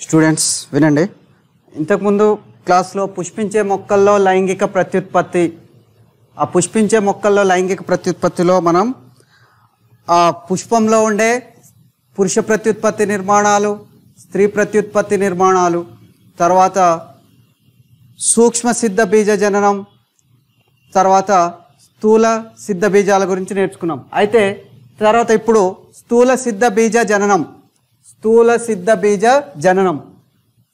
Students వినండి. ఇంతకుముందు క్లాస్లో పుష్పించే మొక్కల్లో లైంగిక ప్రత్యుత్పత్తి, ఆ పుష్పించే మొక్కల్లో లైంగిక ప్రత్యుత్పత్తిలో మనం ఆ పుష్పంలో ఉండే పురుష ప్రత్యుత్పత్తి నిర్మాణాలు, స్త్రీ ప్రత్యుత్పత్తి నిర్మాణాలు, తర్వాత సూక్ష్మ సిద్ధ బీజ జననం, తర్వాత స్థూల సిద్ధ బీజాల గురించి నేర్చుకున్నాం. అయితే తర్వాత ఇప్పుడు స్థూల సిద్ధ బీజ జననం, స్థూల సిద్ధ బీజ జననం.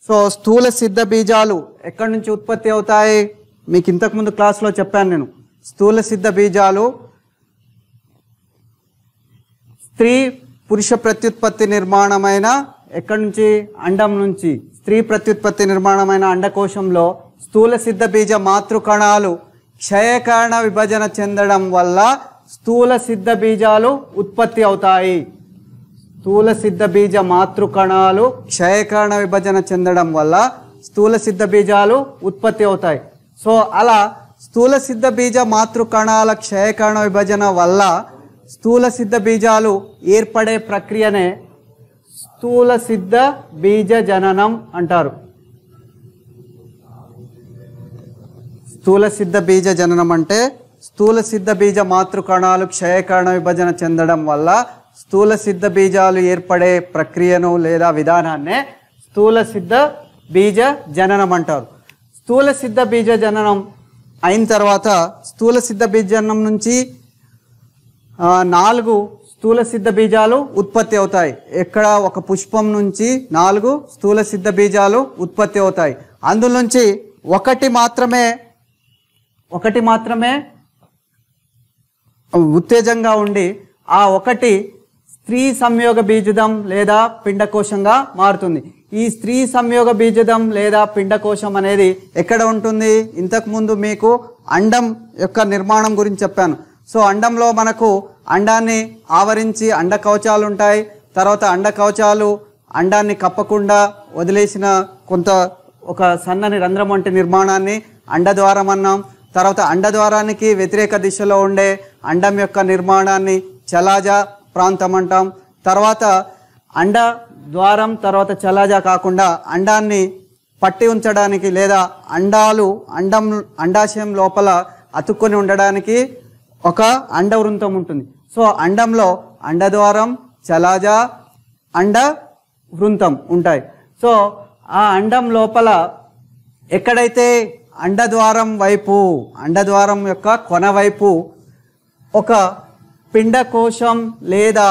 సో స్థూల సిద్ధ బీజాలు ఎక్కడి నుంచి ఉత్పత్తి అవుతాయి? మీకు ఇంతకుముందు క్లాస్లో చెప్పాను నేను. స్థూల సిద్ధ బీజాలు స్త్రీ పురుష ప్రత్యుత్పత్తి నిర్మాణమైన ఎక్కడి నుంచి? అండం నుంచి. స్త్రీ ప్రత్యుత్పత్తి నిర్మాణమైన అండకోశంలో స్థూల సిద్ధ బీజ మాతృకణాలు క్షయకరణ విభజన చెందడం వల్ల స్థూల సిద్ధ బీజాలు ఉత్పత్తి అవుతాయి. స్థూల సిద్ధ బీజ మాతృకణాలు క్షయకరణ విభజన చెందడం వల్ల స్థూల సిద్ధ బీజాలు ఉత్పత్తి అవుతాయి. సో అలా స్థూల సిద్ధ బీజ మాతృకణాల క్షయకరణ విభజన వల్ల స్థూల సిద్ధ బీజాలు ఏర్పడే ప్రక్రియనే స్థూల సిద్ధ బీజ జననం అంటారు. స్థూల సిద్ధ బీజ జననం అంటే స్థూల సిద్ధ బీజ మాతృకణాలు క్షయకరణ విభజన చెందడం వల్ల స్థూల సిద్ధ బీజాలు ఏర్పడే ప్రక్రియను లేదా విధానాన్నే స్థూల సిద్ధ బీజ జననం అంటారు. స్థూల సిద్ధ బీజ జననం అయిన తర్వాత స్థూల సిద్ధ బీజ జననం నుంచి 4 స్థూల సిద్ధ బీజాలు ఉత్పత్తి అవుతాయి. ఎక్కడ? ఒక పుష్పం నుంచి 4 స్థూల సిద్ధ బీజాలు ఉత్పత్తి అవుతాయి. అందులోంచి ఒకటి మాత్రమే ఉత్తేజంగా ఉండి ఆ ఒకటి స్త్రీ సంయోగ బీజదం లేదా పిండకోశంగా మారుతుంది. ఈ స్త్రీ సంయోగ బీజదం లేదా పిండకోశం అనేది ఎక్కడ ఉంటుంది? ఇంతకుముందు మీకు అండం యొక్క నిర్మాణం గురించి చెప్పాను. సో అండంలో మనకు అండాన్ని ఆవరించి అండ కవచాలు ఉంటాయి. తర్వాత అండ కవచాలు అండాన్ని కప్పకుండా వదిలేసిన ఒక సన్నని రంధ్రం వంటి నిర్మాణాన్ని అండద్వారం అన్నాం. తర్వాత అండద్వారానికి వ్యతిరేక దిశలో ఉండే అండం యొక్క నిర్మాణాన్ని చలాజా ప్రాంతం అంటాం. తర్వాత అండ ద్వారం తర్వాత చలాజా కాకుండా అండాన్ని పట్టి ఉంచడానికి లేదా అండాశయం లోపల అతుక్కొని ఉండడానికి ఒక అండ వృంతం ఉంటుంది. సో అండంలో అండద్వారం, చలాజా, అండ వృంతం ఉంటాయి. సో ఆ అండం లోపల ఎక్కడైతే అండద్వారం యొక్క కొన వైపు ఒక పిండకోశం లేదా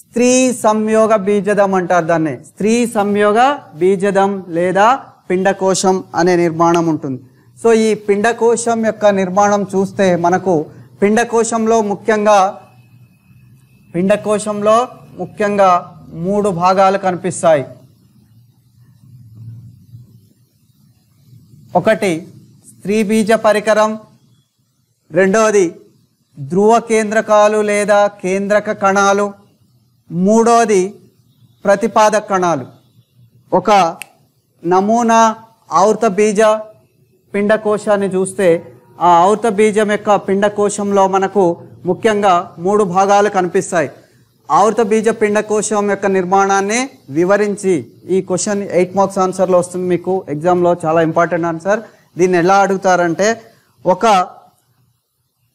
స్త్రీ సంయోగ బీజదం అంటారు. దాన్ని స్త్రీ సంయోగ బీజదం లేదా పిండకోశం అనే నిర్మాణం ఉంటుంది. సో ఈ పిండకోశం యొక్క నిర్మాణం చూస్తే మనకు పిండకోశంలో ముఖ్యంగా 3 భాగాలు కనిపిస్తాయి. ఒకటి స్త్రీ బీజ పరికరం, రెండవది ధ్రువ కేంద్రకాలు లేదా కేంద్రక కణాలు, మూడవది ప్రతిపాదక కణాలు. ఒక నమూనా ఆవృత బీజ పిండకోశాన్ని చూస్తే ఆ ఆవృత బీజం యొక్క పిండకోశంలో మనకు ముఖ్యంగా 3 భాగాలు కనిపిస్తాయి. ఆవృత బీజ పిండకోశం యొక్క నిర్మాణాన్ని వివరించి, ఈ క్వశ్చన్ 8 మార్క్స్ ఆన్సర్లో వస్తుంది మీకు ఎగ్జామ్లో, చాలా ఇంపార్టెంట్ ఆన్సర్. దీన్ని ఎలా అడుగుతారంటే, ఒక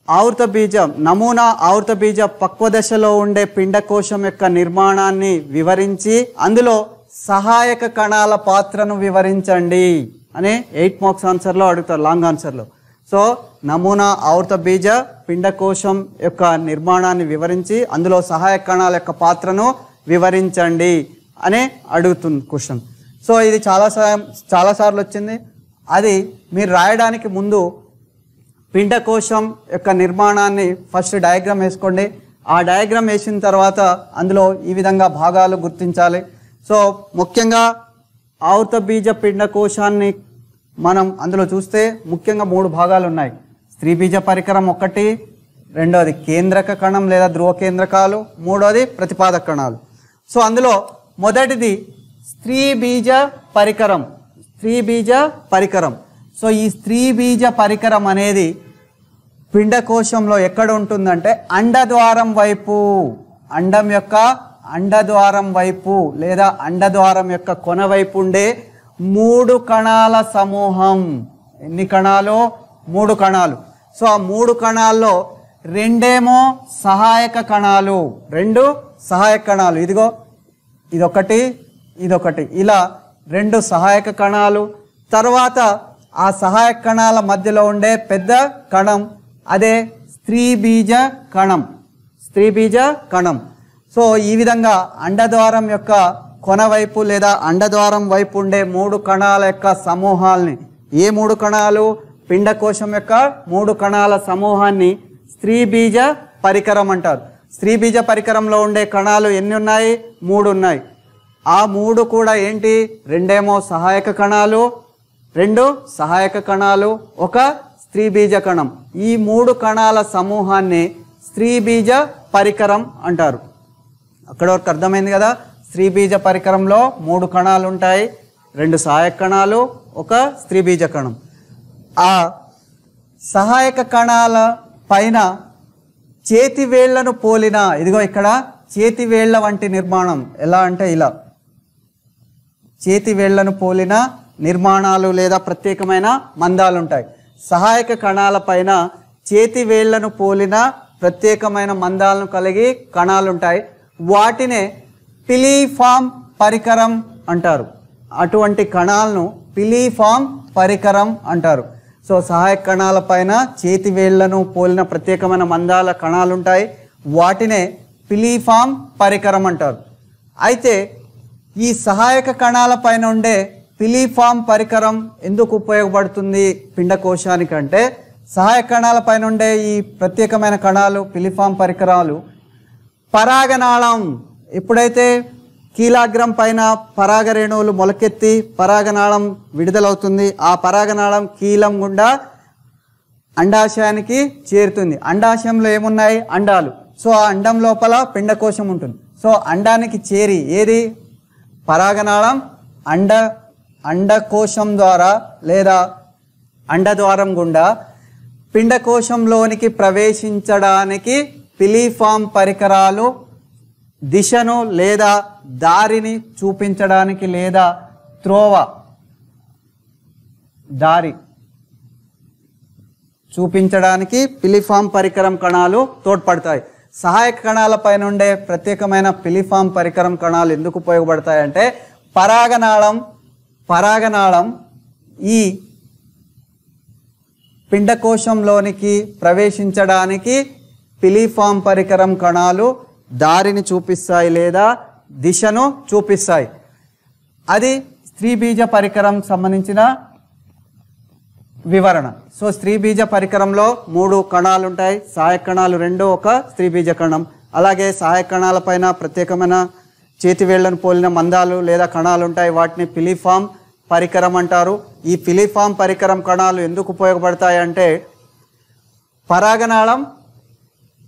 ఆవృత బీజం నమూనా ఆవృత బీజ పక్వ దశలో ఉండే పిండకోశం యొక్క నిర్మాణాన్ని వివరించి అందులో సహాయక కణాల పాత్రను వివరించండి అని 8 మార్క్స్ ఆన్సర్లో అడుగుతారు, లాంగ్ ఆన్సర్లో. సో నమూనా ఆవృత బీజ పిండకోశం యొక్క నిర్మాణాన్ని వివరించి అందులో సహాయక కణాల యొక్క పాత్రను వివరించండి అని అడుగుతుంది క్వశ్చన్. సో ఇది చాలాసార్లు వచ్చింది. అది మీరు రాయడానికి ముందు పిండకోశం యొక్క నిర్మాణాన్ని ఫస్ట్ డయాగ్రామ్ వేసుకోండి. ఆ డయాగ్రామ్ వేసిన తర్వాత అందులో ఈ విధంగా భాగాలు గుర్తించాలి. సో ముఖ్యంగా ఆవృత బీజ పిండకోశాన్ని మనం అందులో చూస్తే ముఖ్యంగా 3 భాగాలు ఉన్నాయి. స్త్రీ బీజ పరికరం ఒకటి, రెండవది కేంద్రక కణం లేదా ధ్రువ కేంద్రకాలు, మూడవది ప్రతిపాదక కణాలు. సో అందులో మొదటిది స్త్రీ బీజ పరికరం. సో ఈ స్త్రీ బీజ పరికరం అనేది పిండకోశంలో ఎక్కడ ఉంటుందంటే అండద్వారం వైపు, అండం యొక్క అండద్వారం వైపు లేదా అండద్వారం యొక్క కొన వైపు ఉండే 3 కణాల సమూహం. ఎన్ని కణాలు? 3 కణాలు. సో ఆ 3 కణాల్లో 2 సహాయక కణాలు, 2 సహాయక కణాలు. ఇదిగో ఇదొకటి, ఇదొకటి, ఇలా 2 సహాయక కణాలు. తర్వాత ఆ సహాయక కణాల మధ్యలో ఉండే పెద్ద కణం అదే స్త్రీ బీజ కణం, స్త్రీ బీజ కణం. సో ఈ విధంగా అండద్వారం యొక్క కొన వైపు లేదా అండద్వారం వైపు ఉండే 3 కణాల యొక్క సమూహాల్ని, ఏ 3 కణాలు? పిండకోశం యొక్క 3 కణాల సమూహాన్ని స్త్రీ బీజ పరికరం అంటారు. స్త్రీ బీజ పరికరంలో ఉండే కణాలు ఎన్ని ఉన్నాయి? 3 ఉన్నాయి. ఆ 3 కూడా ఏంటి? 2 సహాయక కణాలు, 2 సహాయక కణాలు, 1 స్త్రీ బీజ కణం. ఈ 3 కణాల సమూహాన్ని స్త్రీ బీజ పరికరం అంటారు. అక్కడ వరకు అర్థమైంది కదా? స్త్రీ బీజ పరికరంలో 3 కణాలు ఉంటాయి, 2 సహాయక కణాలు, 1 స్త్రీ బీజ కణం. ఆ సహాయక కణాల పైన చేతి వేళ్లను పోలిన, ఇదిగో ఇక్కడ చేతి వేళ్ల వంటి నిర్మాణం. ఎలా అంటే ఇలా చేతి వేళ్లను పోలిన నిర్మాణాలు లేదా ప్రత్యేకమైన మందాలు ఉంటాయి. సహాయక కణాల పైన చేతి వేళ్లను పోలిన ప్రత్యేకమైన మందాలను కలిగి కణాలు ఉంటాయి. వాటినే పిలిఫామ్ పరికరం అంటారు. అటువంటి కణాలను పిలిఫామ్ పరికరం అంటారు. సో సహాయక కణాల పైన చేతి వేళ్లను పోలిన ప్రత్యేకమైన మందాల కణాలు ఉంటాయి. వాటినే పిలిఫామ్ పరికరం అంటారు. అయితే ఈ సహాయక కణాల పైన ఉండే పిలిఫామ్ పరికరం ఎందుకు ఉపయోగపడుతుంది పిండకోశానికి అంటే, సహాయక కణాల పైన ఉండే ఈ ప్రత్యేకమైన కణాలు పిలిఫామ్ పరికరాలు పరాగనాళం, ఎప్పుడైతే కీలాగ్రం పైన పరాగ రేణువులు మొలకెత్తి పరాగనాళం విడుదలవుతుంది, ఆ పరాగనాళం కీలం గుండా అండాశయానికి చేరుతుంది. అండాశయంలో ఏమున్నాయి? అండాలు. సో ఆ అండం లోపల పిండకోశం ఉంటుంది. సో అండానికి చేరి ఏది? పరాగనాళం అండకోశం ద్వారా లేదా అండద్వారం గుండా పిండకోశంలోనికి ప్రవేశించడానికి పిలిఫామ్ పరికరాలు దిశను లేదా దారిని చూపించడానికి లేదా త్రోవ దారి చూపించడానికి పిలిఫామ్ పరికరం కణాలు తోడ్పడతాయి. సహాయక కణాల పైన ఉండే ప్రత్యేకమైన పిలిఫామ్ పరికరం కణాలు ఎందుకు ఉపయోగపడతాయి అంటే, పరాగనాళం ఈ పిండకోశంలోనికి ప్రవేశించడానికి పిలిఫామ్ పరికరం కణాలు దారిని చూపిస్తాయి లేదా దిశను చూపిస్తాయి. అది స్త్రీ బీజ పరికరం సంబంధించిన వివరణ. సో స్త్రీ బీజ పరికరంలో 3 కణాలు ఉంటాయి. సహాయక కణాలు 2, 1 స్త్రీ బీజ కణం. అలాగే సహాయక కణాల పైన ప్రత్యేకమైన చేతి వేళ్లను పోలిన మందాలు లేదా కణాలు ఉంటాయి. వాటిని పిలిఫామ్ పరికరం అంటారు. ఈ పిలిఫామ్ పరికరం కణాలు ఎందుకు ఉపయోగపడతాయి అంటే, పరాగనాళం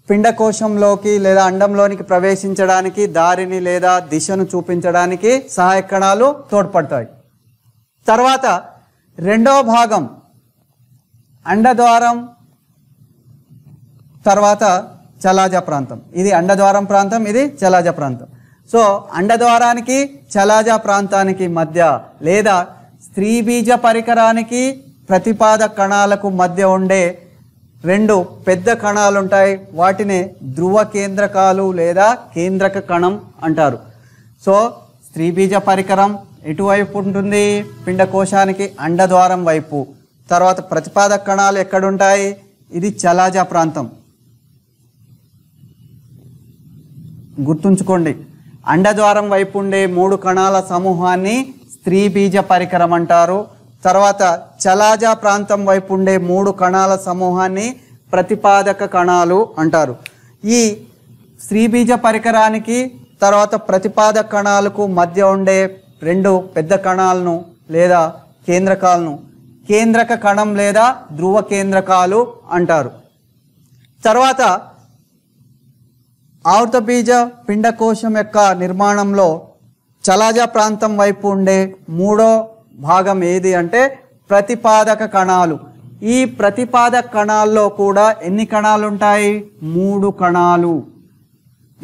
పిండకోశంలోకి లేదా అండంలోనికి ప్రవేశించడానికి దారిని లేదా దిశను చూపించడానికి సహాయక కణాలు తోడ్పడతాయి. తర్వాత రెండవ భాగం అండద్వారం, తర్వాత చలాజ ప్రాంతం. ఇది అండద్వారం ప్రాంతం, ఇది చలాజ ప్రాంతం. సో అండద్వారానికి చలాజ ప్రాంతానికి మధ్య లేదా స్త్రీ బీజ పరికరానికి ప్రతిపాద కణాలకు మధ్య ఉండే 2 పెద్ద కణాలు ఉంటాయి. వాటిని ధ్రువ కేంద్రకాలు లేదా కేంద్రక కణం అంటారు. సో స్త్రీ బీజ పరికరం ఎటువైపు ఉంటుంది? పిండకోశానికి అండద్వారం వైపు. తర్వాత ప్రతిపాదక కణాలు ఎక్కడుంటాయి? ఇది చలాజ ప్రాంతం. గుర్తుంచుకోండి, అండద్వారం వైపు ఉండే 3 కణాల సమూహాన్ని స్త్రీ బీజ పరికరం అంటారు. తర్వాత చలాజ ప్రాంతం వైపు ఉండే 3 కణాల సమూహాన్ని ప్రతిపాదక కణాలు అంటారు. ఈ స్త్రీ బీజ పరికరానికి తర్వాత ప్రతిపాదక కణాలకు మధ్య ఉండే 2 పెద్ద కణాలను లేదా కేంద్రకాలను కేంద్రక కణం లేదా ధ్రువ కేంద్రకాలు అంటారు. తర్వాత ఆవృత బీజ పిండకోశం యొక్క నిర్మాణంలో చలాజ ప్రాంతం వైపు ఉండే 3వ భాగం ఏది అంటే ప్రతిపాదక కణాలు. ఈ ప్రతిపాదక కణాల్లో కూడా ఎన్ని కణాలు ఉంటాయి? 3 కణాలు.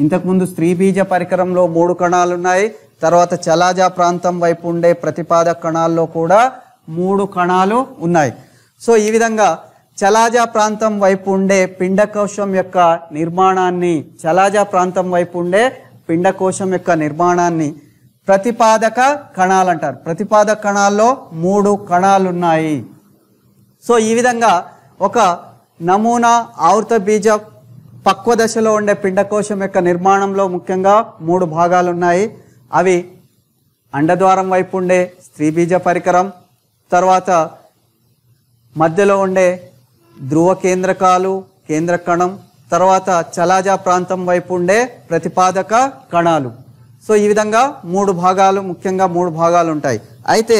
ఇంతకుముందు స్త్రీ బీజ పరికరంలో 3 కణాలు ఉన్నాయి. తర్వాత చలాజా ప్రాంతం వైపు ఉండే ప్రతిపాదక కణాల్లో కూడా 3 కణాలు ఉన్నాయి. సో ఈ విధంగా చలాజా ప్రాంతం వైపు ఉండే పిండకోశం యొక్క నిర్మాణాన్ని ప్రతిపాదక కణాలు అంటారు. ప్రతిపాదక కణాల్లో 3 కణాలు ఉన్నాయి. సో ఈ విధంగా ఒక నమూనా ఆవృత బీజ పక్వ దశలో ఉండే పిండకోశం యొక్క నిర్మాణంలో ముఖ్యంగా 3 భాగాలు ఉన్నాయి. అవి అండద్వారం వైపు ఉండే స్త్రీ బీజ పరికరం, తర్వాత మధ్యలో ఉండే ధ్రువ కేంద్రకాలు కేంద్ర కణం, తర్వాత చలాజా ప్రాంతం వైపు ఉండే ప్రతిపాదక కణాలు. సో ఈ విధంగా 3 భాగాలు, ముఖ్యంగా 3 భాగాలు ఉంటాయి. అయితే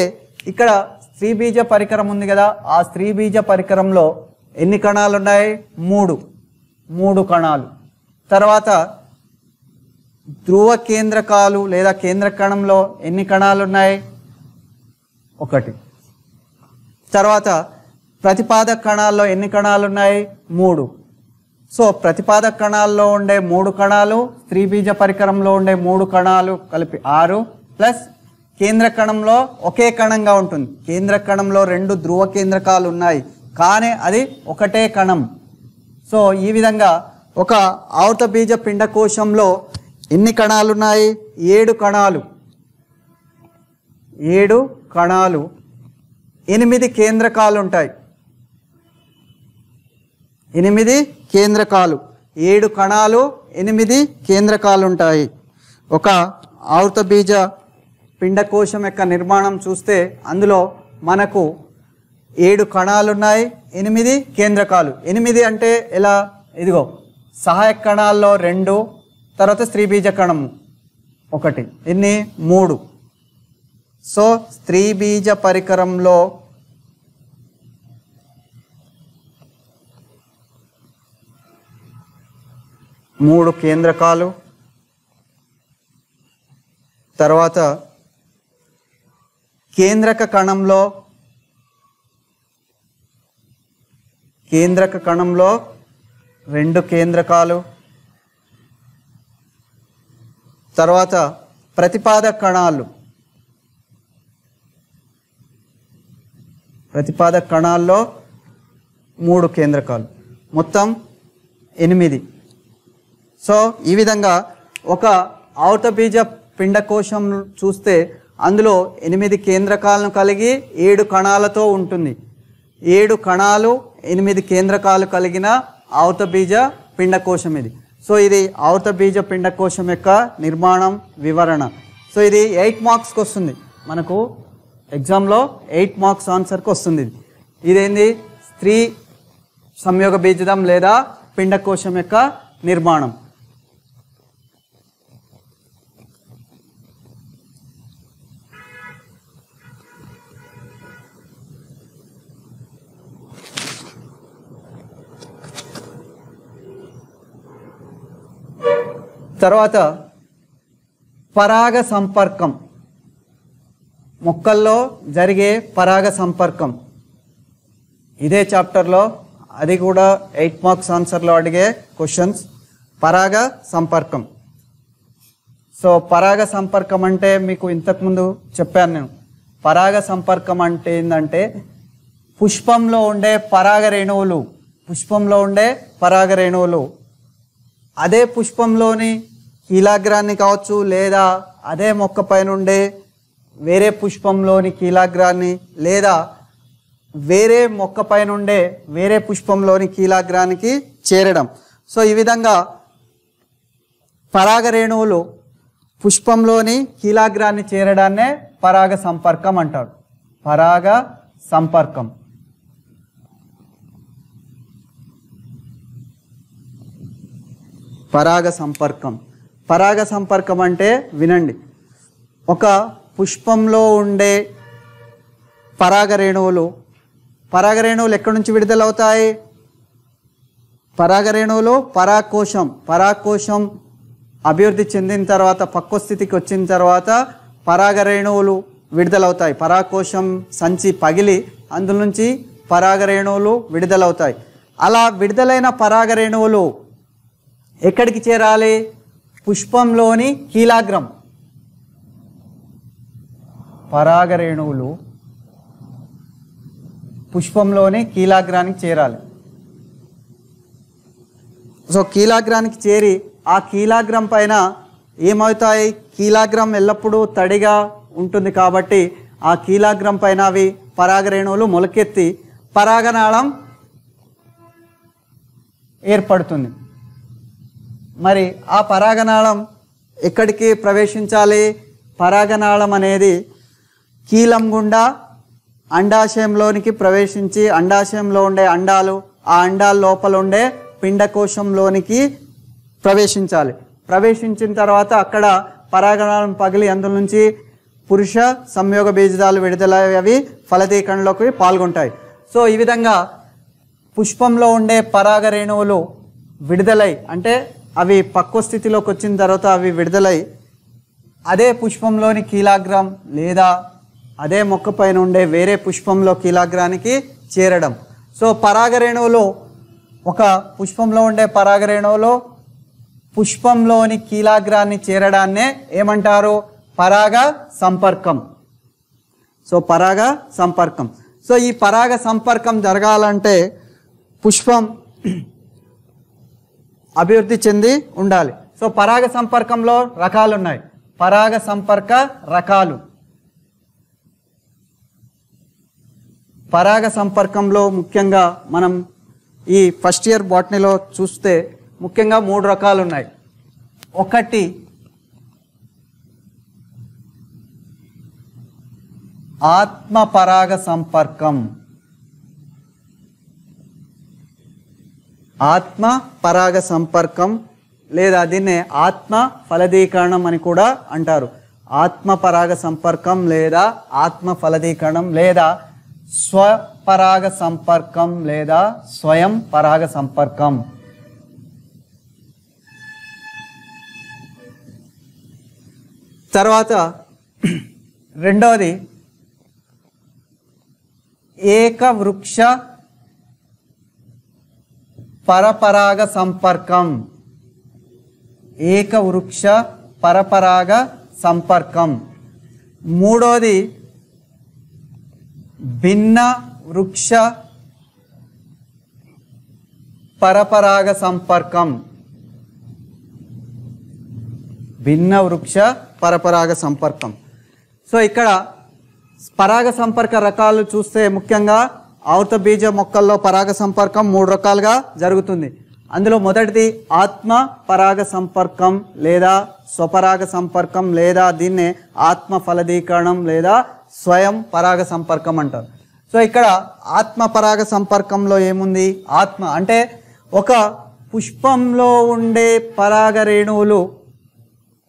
ఇక్కడ స్త్రీ బీజ పరికరం ఉంది కదా, ఆ స్త్రీ బీజ పరికరంలో ఎన్ని కణాలు ఉన్నాయి? 3 కణాలు. తర్వాత ధ్రువ కేంద్రకాలు లేదా కేంద్ర కణంలో ఎన్ని కణాలు ఉన్నాయి? 1. తర్వాత ప్రతిపాదక కణాల్లో ఎన్ని కణాలు ఉన్నాయి? 3. సో ప్రతిపాదక కణాల్లో ఉండే 3 కణాలు, స్త్రీ బీజ పరికరంలో ఉండే 3 కణాలు కలిపి 6 ప్లస్ కేంద్ర కణంలో ఒకే కణంగా ఉంటుంది. కేంద్ర కణంలో 2 ధ్రువ కేంద్రకాలు ఉన్నాయి, కానీ అది ఒకటే కణం. సో ఈ విధంగా ఒక ఆవృత బీజ పిండకోశంలో ఎన్ని కణాలు ఉన్నాయి? 7 కణాలు. 7 కణాలు, 8 కేంద్రకాలు ఉంటాయి. 8 కేంద్రకాలు, 7 కణాలు, 8 కేంద్రకాలు ఉంటాయి. ఒక ఆవృత బీజ పిండకోశం యొక్క నిర్మాణం చూస్తే అందులో మనకు 7 కణాలు ఉన్నాయి, 8 కేంద్రకాలు. 8 అంటే ఎలా? ఇదిగో సహాయక కణాల్లో 2, తర్వాత స్త్రీ బీజ కణము 1, ఎన్ని? 3. సో స్త్రీ బీజ పరికరంలో మూడు కేంద్రకాలు, తర్వాత కేంద్రక కణంలో 2 కేంద్రకాలు, తర్వాత ప్రతిపాదక కణాల్లో 3 కేంద్రకాలు, మొత్తం 8. సో ఈ విధంగా ఒక ఆవృత బీజ పిండకోశం చూస్తే అందులో 8 కేంద్రకాలను కలిగి 7 కణాలతో ఉంటుంది. 7 కణాలు, 8 కేంద్రకాలు కలిగిన ఆవృత బీజ పిండకోశం ఇది. సో ఇది ఆవృత బీజ పిండకోశం యొక్క నిర్మాణం, వివరణ. సో ఇది 8 మార్క్స్కి వస్తుంది, మనకు ఎగ్జామ్లో 8 మార్క్స్ ఆన్సర్కి వస్తుంది. ఇదేంది? స్త్రీ సంయోగ బీజదం లేదా పిండకోశం యొక్క నిర్మాణం. తర్వాత పరాగ సంపర్కం, మొక్కల్లో జరిగే పరాగ సంపర్కం. ఇదే చాప్టర్లో అది కూడా 8 మార్క్స్ ఆన్సర్లో అడిగే క్వశ్చన్స్. పరాగ సంపర్కం. సో పరాగ సంపర్కం అంటే మీకు ఇంతకుముందు చెప్పాను నేను. పరాగ సంపర్కం అంటే ఏంటంటే పుష్పంలో ఉండే పరాగ రేణువులు అదే పుష్పంలోని కీలాగ్రాన్ని కావచ్చు, లేదా అదే మొక్క పైన ఉండే వేరే పుష్పంలోని కీలాగ్రాన్ని, లేదా వేరే మొక్క పైన ఉండే వేరే పుష్పంలోని కీలాగ్రానికి చేరడం. సో ఈ విధంగా పరాగ రేణువులు పుష్పంలోని కీలాగ్రాన్ని చేరడాన్నే పరాగ సంపర్కం అంటారు. పరాగ సంపర్కం. పరాగ సంపర్కం అంటే వినండి, ఒక పుష్పంలో ఉండే పరాగ రేణువులు ఎక్కడి నుంచి విడుదలవుతాయి? పరాగ రేణువులు పరాగకోశం అభివృద్ధి చెందిన తర్వాత, పక్వ స్థితికి వచ్చిన తర్వాత పరాగ రేణువులు విడుదలవుతాయి. పరాగకోశం సంచి పగిలి అందులో నుంచి పరాగ రేణువులు విడుదలవుతాయి. అలా విడుదలైన పరాగ రేణువులు ఎక్కడికి చేరాలి? పుష్పంలోని కీలాగ్రం. పరాగ రేణువులు పుష్పంలోని కీలాగ్రానికి చేరాలి. సో కీలాగ్రానికి చేరి ఆ కీలాగ్రం పైన ఏమవుతాయి? కీలాగ్రం ఎల్లప్పుడూ తడిగా ఉంటుంది కాబట్టి ఆ కీలాగ్రం పైన అవి పరాగ రేణువులు మొలకెత్తి పరాగనాళం ఏర్పడుతుంది. మరి ఆ పరాగనాళం ఎక్కడికి ప్రవేశించాలి? పరాగనాళం అనేది కీలం గుండా అండాశయంలోనికి ప్రవేశించి అండాశయంలో ఉండే అండాలు, ఆ అండాల లోపల ఉండే పిండకోశంలోనికి ప్రవేశించాలి. ప్రవేశించిన తర్వాత అక్కడ పరాగనాళం పగిలి అందులో నుంచి పురుష సంయోగ బీజాలు విడుదలయ్యి అవి ఫలదీకరణలోకి పాల్గొంటాయి. సో ఈ విధంగా పుష్పంలో ఉండే పరాగ రేణువులు విడుదలై, అంటే అవి పక్వ స్థితిలోకి వచ్చిన తర్వాత అవి విడుదలై అదే పుష్పంలోని కీలాగ్రం లేదా అదే మొక్క పైన ఉండే వేరే పుష్పంలో కీలాగ్రానికి చేరడం. సో పరాగ రేణువులు ఒక పుష్పంలో ఉండే పరాగ రేణువులు పుష్పంలోని కీలాగ్రాన్ని చేరడాన్నే ఏమంటారు? పరాగ సంపర్కం. సో పరాగ సంపర్కం. సో ఈ పరాగ సంపర్కం జరగాలంటే పుష్పం అభివృద్ధి చెంది ఉండాలి. సో పరాగ సంపర్కంలో రకాలు ఉన్నాయి. పరాగ సంపర్క రకాలు. పరాగ సంపర్కంలో ముఖ్యంగా మనం ఈ ఫస్ట్ ఇయర్ బాటనీలో చూస్తే ముఖ్యంగా 3 రకాలు ఉన్నాయి. ఒకటి ఆత్మ పరాగ సంపర్కం. ఆత్మ పరాగ సంపర్కం లేదా దీన్నే ఆత్మ ఫలదీకరణం అని కూడా అంటారు. ఆత్మ పరాగ సంపర్కం లేదా ఆత్మ ఫలదీకరణం లేదా స్వపరాగ సంపర్కం లేదా స్వయం పరాగ సంపర్కం. తర్వాత రెండవది ఏకవృక్ష పరపరాగ సంపర్కం. ఏకవృక్ష పరపరాగ సంపర్కం. మూడోది భిన్న వృక్ష పరపరాగ సంపర్కం. భిన్న వృక్ష పరపరాగ సంపర్కం. సో ఇక్కడ పరాగ సంపర్క రకాలు చూస్తే ముఖ్యంగా ఆవృత బీజ మొక్కల్లో పరాగ సంపర్కం 3 రకాలుగా జరుగుతుంది. అందులో మొదటిది ఆత్మ పరాగ సంపర్కం లేదా స్వపరాగ సంపర్కం లేదా దీన్నే ఆత్మ ఫలదీకరణం లేదా స్వయం పరాగ సంపర్కం అంటారు. సో ఇక్కడ ఆత్మ పరాగ సంపర్కంలో ఏముంది? ఆత్మ అంటే ఒక పుష్పంలో ఉండే పరాగ రేణువులు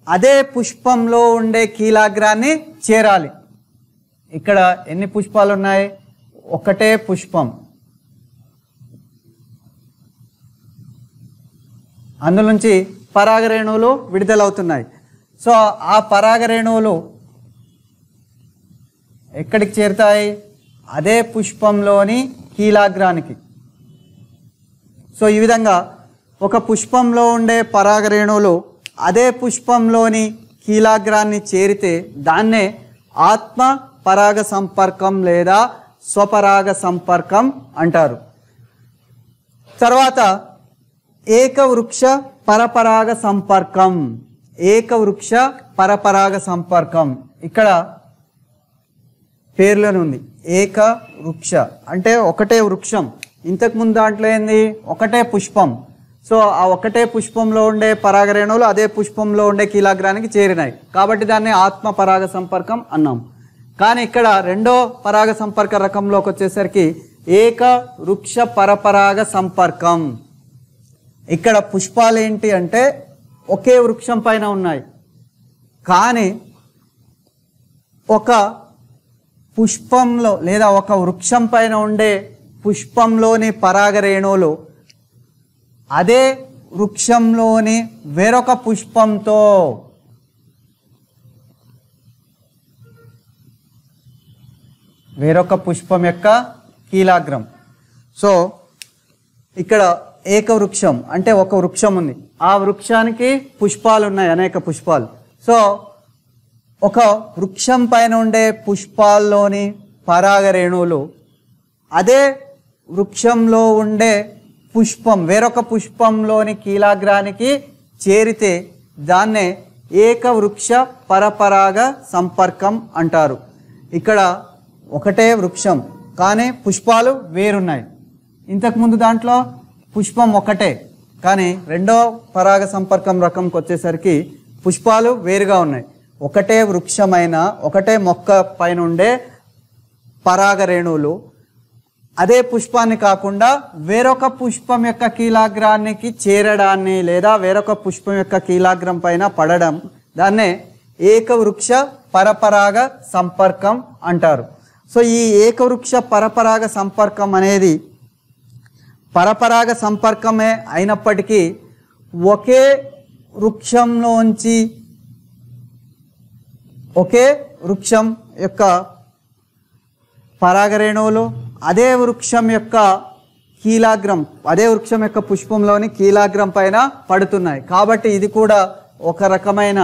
అదే పుష్పంలో ఉండే కీలాగ్రాన్ని చేరాలి. ఇక్కడ ఎన్ని పుష్పాలు ఉన్నాయి? ఒకటే పుష్పం. అందులోంచి పరాగ రేణువులు విడుదలవుతున్నాయి. సో ఆ పరాగ రేణువులు ఎక్కడికి చేరుతాయి? అదే పుష్పంలోని కీలాగ్రానికి. సో ఈ విధంగా ఒక పుష్పంలో ఉండే పరాగ రేణువులు అదే పుష్పంలోని కీలాగ్రాన్ని చేరితే దాన్నే ఆత్మ పరాగ సంపర్కం లేదా స్వపరాగ సంపర్కం అంటారు. తర్వాత ఏకవృక్ష పరపరాగ సంపర్కం. ఏకవృక్ష పరపరాగ సంపర్కం ఇక్కడ పేర్లోనే ఉంది. ఏక వృక్ష అంటే ఒకటే వృక్షం. ఇంతకుముందు దాంట్లో ఏంది? ఒకటే పుష్పం. సో ఆ ఒకటే పుష్పంలో ఉండే పరాగ రేణువులు అదే పుష్పంలో ఉండే కీలాగ్రానికి చేరినాయి కాబట్టి దాన్ని ఆత్మ పరాగ సంపర్కం అన్నాం. కానీ ఇక్కడ రెండో పరాగ సంపర్క రకంలోకి వచ్చేసరికి ఏక వృక్ష పరపరాగ సంపర్కం. ఇక్కడ పుష్పాలు ఏంటి అంటే ఒకే వృక్షం పైన ఉన్నాయి, కానీ ఒక పుష్పంలో లేదా ఒక వృక్షం పైన ఉండే పుష్పంలోని పరాగ రేణువులు అదే వృక్షంలోని వేరొక పుష్పంతో వేరొక పుష్పం యొక్క కీలాగ్రం. సో ఇక్కడ ఏకవృక్షం అంటే ఒక వృక్షం ఉంది, ఆ వృక్షానికి పుష్పాలు ఉన్నాయి, అనేక పుష్పాలు. సో ఒక వృక్షం పైన ఉండే పుష్పాల్లోని పరాగ రేణువులు అదే వృక్షంలో ఉండే పుష్పం వేరొక పుష్పంలోని కీలాగ్రానికి చేరితే దాన్నే ఏకవృక్ష పరపరాగ సంపర్కం అంటారు. ఇక్కడ ఒకటే వృక్షం కానీ పుష్పాలు వేరున్నాయి. ఇంతకుముందు దాంట్లో పుష్పం ఒకటే కానీ రెండో పరాగ సంపర్కం రకంకి వచ్చేసరికి పుష్పాలు వేరుగా ఉన్నాయి. ఒకటే వృక్షమైన ఒకటే మొక్క పైన ఉండే పరాగ రేణువులు అదే పుష్పాన్ని కాకుండా వేరొక పుష్పం యొక్క కీలాగ్రానికి చేరడాన్ని లేదా వేరొక పుష్పం యొక్క కీలాగ్రం పైన పడడం దాన్నే ఏకవృక్ష పరపరాగ సంపర్కం అంటారు. సో ఈ ఏకవృక్ష పరపరాగ సంపర్కం అనేది పరపరాగ సంపర్కమే అయినప్పటికీ ఒకే వృక్షంలోంచి ఒకే వృక్షం యొక్క పరాగరేణువులు అదే వృక్షం యొక్క కీలాగ్రం అదే వృక్షం యొక్క పుష్పంలోని కీలాగ్రం పైన పడుతున్నాయి. కాబట్టి ఇది కూడా ఒక రకమైన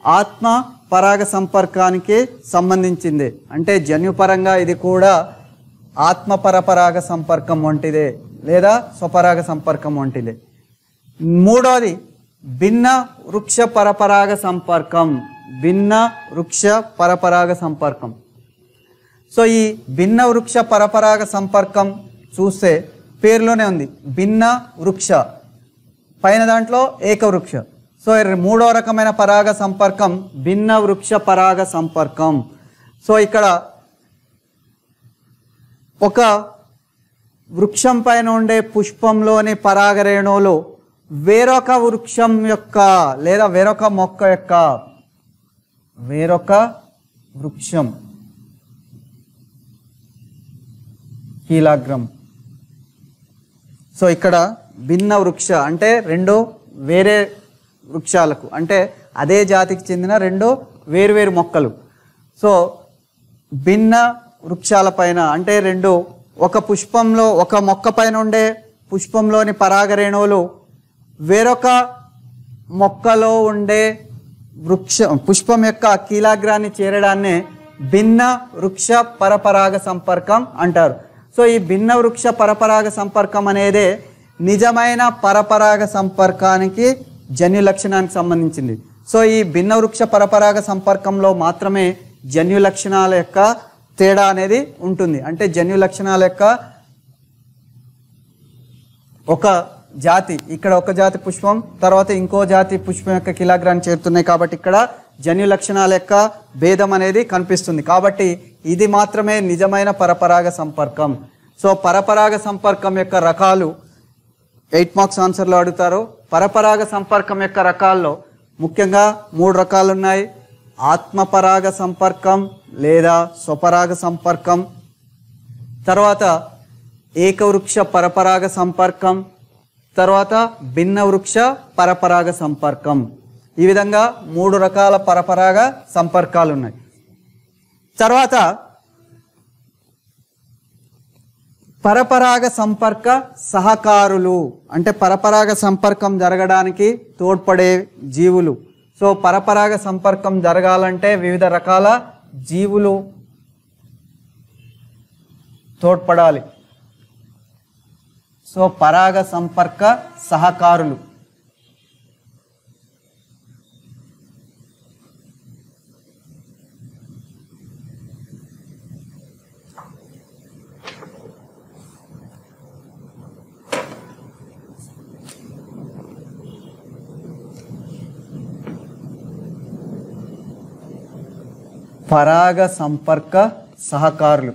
ఆత్మ పరాగ సంపర్కానికి సంబంధించింది. అంటే జన్యుపరంగా ఇది కూడా ఆత్మ పరపరాగ సంపర్కం వంటిదే లేదా స్వపరాగ సంపర్కం వంటిదే. మూడోది భిన్న వృక్ష పరపరాగ సంపర్కం. భిన్న వృక్ష పరపరాగ సంపర్కం. సో ఈ భిన్న వృక్ష పరపరాగ సంపర్కం చూస్తే పేరులోనే ఉంది భిన్న వృక్ష, పైన దాంట్లో ఏకవృక్ష. సో మూడో రకమైన పరాగ సంపర్కం భిన్న వృక్ష పరాగ సంపర్కం. సో ఇక్కడ ఒక వృక్షం పైన ఉండే పుష్పంలోని పరాగరేణువులు వేరొక వృక్షం యొక్క లేదా వేరొక మొక్క యొక్క వేరొక వృక్షం కీలాగ్రం. సో ఇక్కడ భిన్న వృక్ష అంటే రెండు వేరే వృక్షాలకు అంటే అదే జాతికి చెందిన రెండు వేరువేరు మొక్కలు. సో భిన్న వృక్షాల పైన అంటే రెండు ఒక పుష్పంలో ఒక మొక్క పైన ఉండే పుష్పంలోని పరాగరేణువులు వేరొక మొక్కలో ఉండే పుష్పం యొక్క కీలాగ్రాన్ని చేరడాన్ని భిన్న వృక్ష పరపరాగ సంపర్కం అంటారు. సో ఈ భిన్న వృక్ష పరపరాగ సంపర్కం అనేది నిజమైన పరపరాగ సంపర్కానికి జన్యు లక్షణానికి సంబంధించింది. సో ఈ భిన్న వృక్ష పరపరాగ సంపర్కంలో మాత్రమే జన్యు లక్షణాల యొక్క తేడా అనేది ఉంటుంది. అంటే జన్యు లక్షణాల యొక్క ఒక జాతి ఇక్కడ ఒక జాతి పుష్పం తర్వాత ఇంకో జాతి పుష్పం యొక్క కీలాగ్రాన్ని చేరుతున్నాయి కాబట్టి ఇక్కడ జన్యు లక్షణాల యొక్క భేదం అనేది కనిపిస్తుంది. కాబట్టి ఇది మాత్రమే నిజమైన పరపరాగ సంపర్కం. సో పరపరాగ సంపర్కం యొక్క రకాలు 8 మార్క్స్ ఆన్సర్లో అడుగుతారు. పరపరాగ సంపర్కం యొక్క రకాల్లో ముఖ్యంగా 3 రకాలు ఉన్నాయి. ఆత్మపరాగ సంపర్కం లేదా స్వపరాగ సంపర్కం, తర్వాత ఏకవృక్ష పరపరాగ సంపర్కం, తర్వాత భిన్న వృక్ష పరపరాగ సంపర్కం. ఈ విధంగా 3 రకాల పరపరాగ సంపర్కాలు ఉన్నాయి. తర్వాత పరపరాగ సంపర్క సహకారులు అంటే పరపరాగ సంపర్కం జరగడానికి తోడ్పడే జీవులు. సో పరపరాగ సంపర్కం జరగాలంటే వివిధ రకాల జీవులు తోడ్పడాలి. సో పరాగ సంపర్క సహకారులు. పరాగ సంపర్క సహకారులు.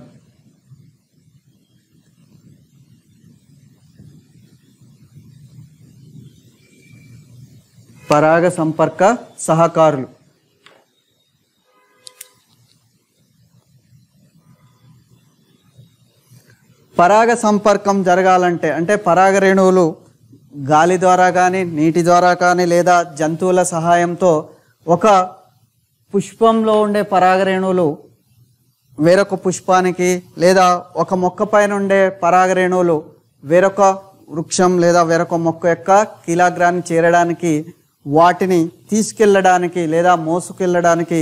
పరాగ సంపర్క సహకారులు. పరాగ సంపర్కం జరగాలంటే అంటే పరాగ రేణువులు గాలి ద్వారా కానీ నీటి ద్వారా కానీ లేదా జంతువుల సహాయంతో ఒక పుష్పంలో ఉండే పరాగ రేణువులు వేరొక పుష్పానికి లేదా ఒక మొక్క పైన ఉండే పరాగ రేణువులు వేరొక వృక్షం లేదా వేరొక మొక్క యొక్క కీలాగ్రాన్ని చేరడానికి వాటిని తీసుకెళ్ళడానికి లేదా మోసుకెళ్ళడానికి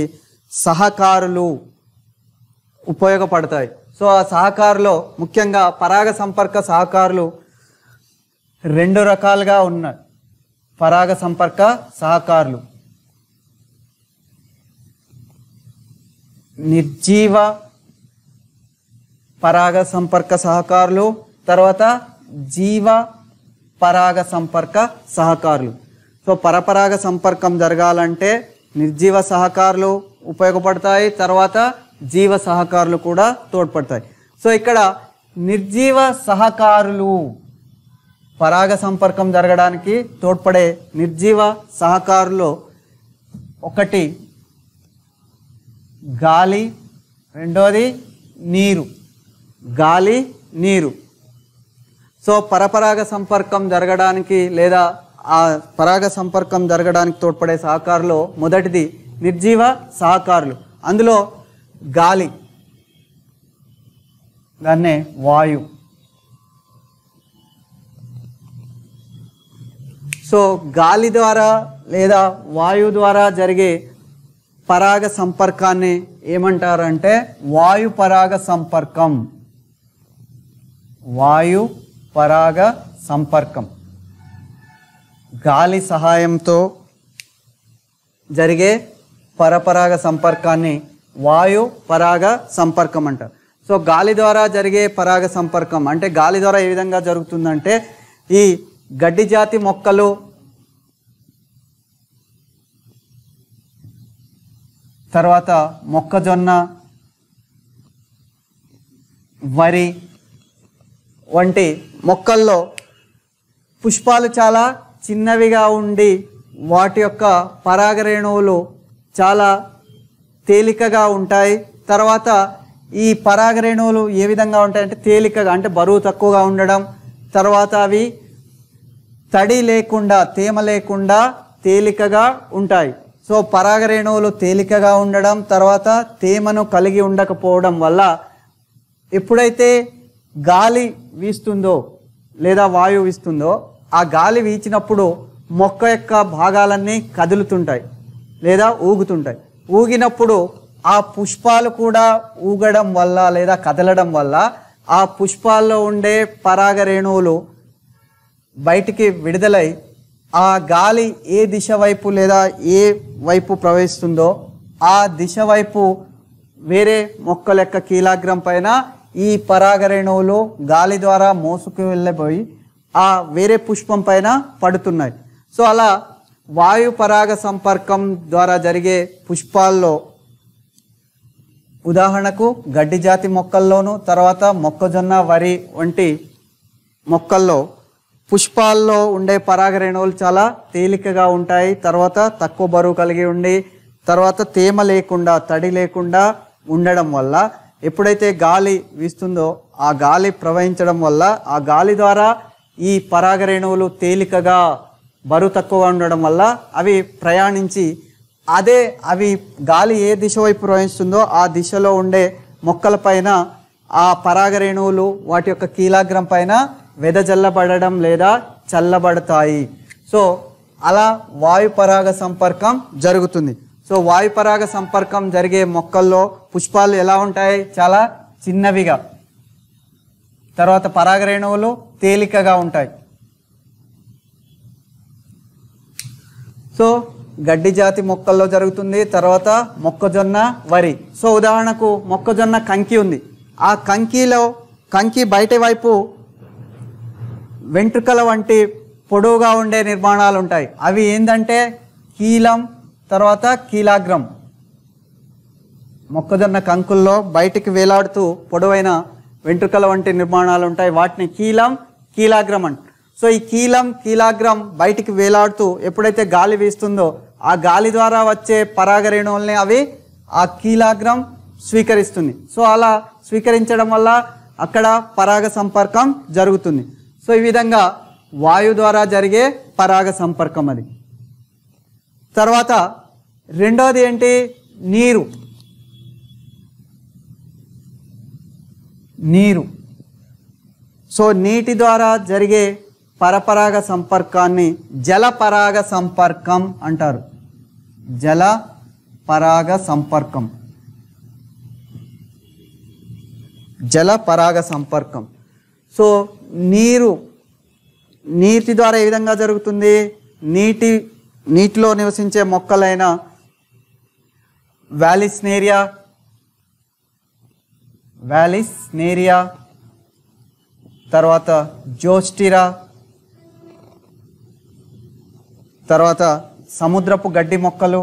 సహకారులు ఉపయోగపడతాయి. సో ఆ సహకారులో ముఖ్యంగా పరాగ సంపర్క సహకారులు 2 రకాలుగా ఉన్నాయి. పరాగ సంపర్క సహకారులు నిర్జీవ పరాగ సంపర్క సహకారులు, తర్వాత జీవ పరాగ సంపర్క సహకారులు. సో పరపరాగ సంపర్కం జరగాలంటే నిర్జీవ సహకారులు ఉపయోగపడతాయి, తర్వాత జీవ సహకారులు కూడా తోడ్పడతాయి. సో ఇక్కడ నిర్జీవ సహకారులు పరాగ సంపర్కం జరగడానికి తోడ్పడే నిర్జీవ సహకారులు ఒకటి గాలి, రెండోది నీరు. గాలి, నీరు. సో పరపరాగ సంపర్కం జరగడానికి లేదా ఆ పరాగ సంపర్కం జరగడానికి తోడ్పడే సహకారులు మొదటిది నిర్జీవ సహకారులు. అందులో గాలి, దాన్నే వాయు. సో గాలి ద్వారా లేదా వాయు ద్వారా జరిగే పరాగ సంపర్కాన్ని ఏమంటారంటే వాయు పరాగ సంపర్కం. వాయు పరాగ సంపర్కం. గాలి సహాయంతో జరిగే పరపరాగ సంపర్కాన్ని వాయు పరాగ సంపర్కం అంటారు. సో గాలి ద్వారా జరిగే పరాగ సంపర్కం అంటే గాలి ద్వారా ఏ విధంగా జరుగుతుందంటే ఈ గడ్డి జాతి మొక్కలు, తర్వాత మొక్కజొన్న, వరి వంటి మొక్కల్లో పుష్పాలు చాలా చిన్నవిగా ఉండి వాటి యొక్క పరాగరేణువులు చాలా తేలికగా ఉంటాయి. తర్వాత ఈ పరాగరేణువులు ఏ విధంగా ఉంటాయంటే తేలికగా, అంటే బరువు తక్కువగా ఉండడం, తర్వాత అవి తడి లేకుండా, తేమ లేకుండా తేలికగా ఉంటాయి. సో పరాగరేణువులు తేలికగా ఉండడం, తర్వాత తేమను కలిగి ఉండకపోవడం వల్ల ఎప్పుడైతే గాలి వీస్తుందో లేదా వాయువు వీస్తుందో ఆ గాలి వీచినప్పుడు మొక్క యొక్క భాగాలన్నీ కదులుతుంటాయి లేదా ఊగుతుంటాయి. ఊగినప్పుడు ఆ పుష్పాలు కూడా ఊగడం వల్ల లేదా కదలడం వల్ల ఆ పుష్పాల్లో ఉండే పరాగరేణువులు బయటికి విడుదలై ఆ గాలి ఏ దిశ వైపు లేదా ఏ వైపు ప్రవహిస్తుందో ఆ దిశ వైపు వేరే మొక్కల యొక్క కీలాగ్రం పైన ఈ పరాగరేణువులు గాలి ద్వారా మోసుకు వెళ్ళిపోయి ఆ వేరే పుష్పం పైన పడుతున్నాయి. సో అలా వాయు పరాగ సంపర్కం ద్వారా జరిగే పుష్పాల్లో ఉదాహరణకు గడ్డి జాతి మొక్కల్లోనూ, తర్వాత మొక్కజొన్న, వరి వంటి మొక్కల్లో పుష్పాల్లో ఉండే పరాగరేణువులు చాలా తేలికగా ఉంటాయి, తర్వాత తక్కువ బరువు కలిగి ఉండి, తర్వాత తేమ లేకుండా, తడి లేకుండా ఉండడం వల్ల ఎప్పుడైతే గాలి వీస్తుందో ఆ గాలి ప్రవహించడం వల్ల ఆ గాలి ద్వారా ఈ పరాగరేణువులు తేలికగా, బరువు తక్కువగా ఉండడం వల్ల అవి ప్రయాణించి అవి గాలి ఏ దిశ వైపు ప్రవహిస్తుందో ఆ దిశలో ఉండే మొక్కల పైన ఆ పరాగరేణువులు వాటి యొక్క కీలాగ్రం పైన వెదజల్లబడడం లేదా చల్లబడతాయి. సో అలా వాయు పరాగ సంపర్కం జరుగుతుంది. సో వాయు పరాగ సంపర్కం జరిగే మొక్కల్లో పుష్పాలు ఎలా ఉంటాయి? చాలా చిన్నవిగా, తర్వాత పరాగరేణువులు తేలికగా ఉంటాయి. సో గడ్డి జాతి మొక్కల్లో జరుగుతుంది. తర్వాత మొక్కజొన్న, వరి. సో ఉదాహరణకు మొక్కజొన్న కంకి ఉంది. ఆ కంకి బయటి వైపు వెంట్రుకల వంటి పొడవుగా ఉండే నిర్మాణాలు ఉంటాయి. అవి ఏంటంటే కీలం, తర్వాత కీలాగ్రం. మొక్కజొన్న కంకుల్లో బయటికి వేలాడుతూ పొడవైన వెంట్రుకల వంటి నిర్మాణాలు ఉంటాయి. వాటిని కీలం, కీలాగ్రం అంట. సో ఈ కీలం, కీలాగ్రం బయటికి వేలాడుతూ ఎప్పుడైతే గాలి వీస్తుందో ఆ గాలి ద్వారా వచ్చే పరాగరేణువుల్ని అవి ఆ కీలాగ్రం స్వీకరిస్తుంది. సో అలా స్వీకరించడం వల్ల అక్కడ పరాగ సంపర్కం జరుగుతుంది. సో ఈ విధంగా వాయు ద్వారా జరిగే పరాగ సంపర్కం అది. తర్వాత రెండోది ఏంటి? నీరు. సో నీటి ద్వారా జరిగే పరపరాగ సంపర్కాన్ని జల పరాగ సంపర్కం అంటారు. జల పరాగ సంపర్కం, జల పరాగ సంపర్కం. సో నీటి ద్వారా ఏ విధంగా జరుగుతుంది? నీటిలో నివసించే మొక్కలైన వ్యాలిస్నేరియా, తర్వాత జోస్టిరా, తర్వాత సముద్రపు గడ్డి మొక్కలు,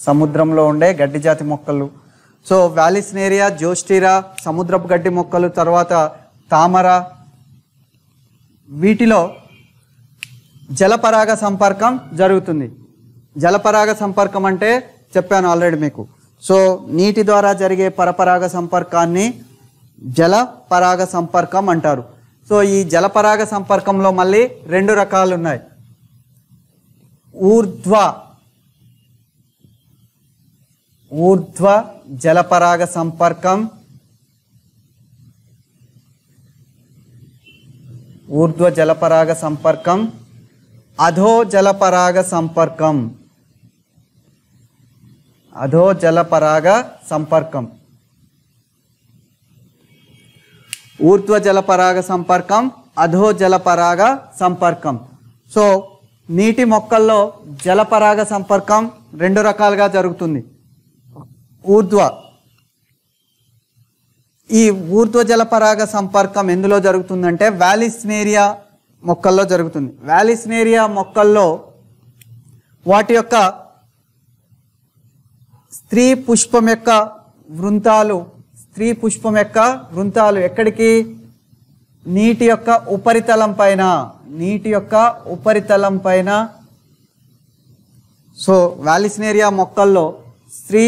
సముద్రంలో ఉండే గడ్డి జాతి మొక్కలు. సో వ్యాలిస్నేరియా, జోస్టిరా, సముద్రపు గడ్డి మొక్కలు, తర్వాత తామర, వీటిలో జలపరాగ సంపర్కం జరుగుతుంది. జలపరాగ సంపర్కం అంటే చెప్పాను ఆల్రెడీ మీకు. సో నీటి ద్వారా జరిగే పరపరాగ సంపర్కాన్ని జలపరాగ సంపర్కం అంటారు. సో ఈ జలపరాగ సంపర్కంలో మళ్ళీ 2 రకాలు ఉన్నాయి. ఊర్ధ్వ జలపరాగ సంపర్కం, ఊర్ధ్వ జలపరాగ సంపర్కం, అధో జలపరాగ సంపర్కం, అధో జలపరాగ సంపర్కం. ఊర్ధ్వ జలపరాగ సంపర్కం, అధో జలపరాగ సంపర్కం. సో నీటి మొక్కల్లో జలపరాగ సంపర్కం 2 రకాలుగా జరుగుతుంది. ఈ ఊర్ధ్వ జలపరాగ సంపర్కం ఎందులో జరుగుతుందంటే వ్యాలిస్నేరియా మొక్కల్లో జరుగుతుంది. వ్యాలిస్నేరియా మొక్కల్లో వాటి యొక్క స్త్రీ పుష్పం యొక్క వృంతాలు ఎక్కడికి? నీటి యొక్క ఉపరితలం పైన. సో వ్యాలిస్నేరియా మొక్కల్లో స్త్రీ